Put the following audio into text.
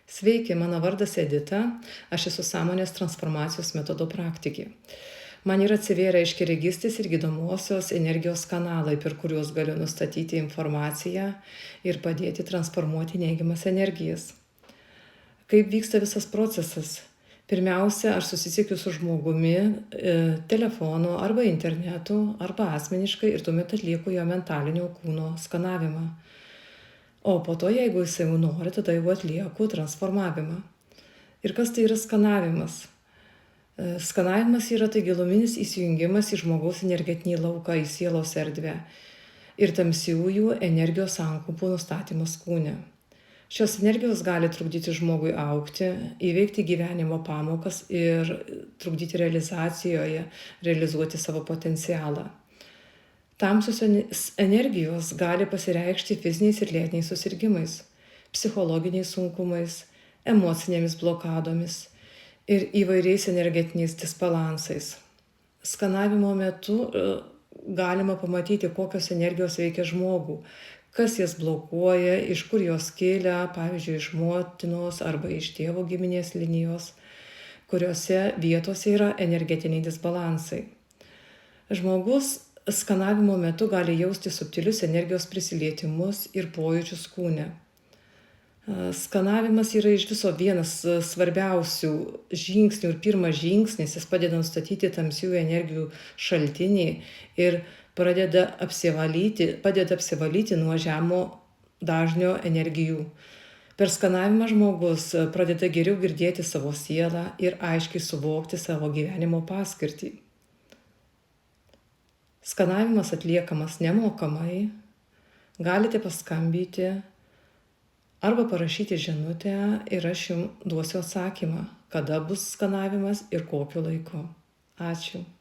Sveiki, mano vardas Edita, aš esu sąmonės transformacijos metodo praktikė. Man yra atsivėrę aiškiaregystės ir gydomosios energijos kanalai, per kuriuos galiu nustatyti informaciją ir padėti transformuoti neigiamas energijas. Kaip vyksta visas procesas? Pirmiausia, aš susisiekiu su žmogumi telefonu arba internetu arba asmeniškai ir tuomet atlieku jo mentalinio kūno skanavimą. O po to, jeigu jisai jau nori, tada jau atlieku transformavimą. Ir kas tai yra skanavimas? Skanavimas yra tai giluminis įsijungimas į žmogaus energetinį lauką, į sielos erdvę ir tamsiųjų energijos sankaupų nustatymas kūne. Šios energijos gali trukdyti žmogui augti, įveikti gyvenimo pamokas ir trukdyti realizacijoje, realizuoti savo potencialą. Tamsios energijos gali pasireikšti fiziniais ir lėtiniais susirgimais, psichologiniais sunkumais, emocinėmis blokadomis ir įvairiais energetiniais disbalansais. Skanavimo metu galima pamatyti, kokios energijos veikia žmogų, kas jas blokuoja, iš kur jos kyla, pavyzdžiui, iš motinos arba iš tėvo giminės linijos, kuriuose vietose yra energetiniai disbalansai. Žmogus skanavimo metu gali jausti subtilius energijos prisilietimus ir pojūčius kūne. Skanavimas yra iš viso vienas svarbiausių žingsnių ir pirmas žingsnis, jis padeda nustatyti tamsiųjų energijų šaltinį ir padeda apsivalyti nuo žemo dažnio energijų. Per skanavimą žmogus pradeda geriau girdėti savo sielą ir aiškiai suvokti savo gyvenimo paskirtį. Skanavimas atliekamas nemokamai, galite paskambinti arba parašyti žinutę ir aš jums duosiu atsakymą, kada bus skanavimas ir kokiu laiku. Ačiū.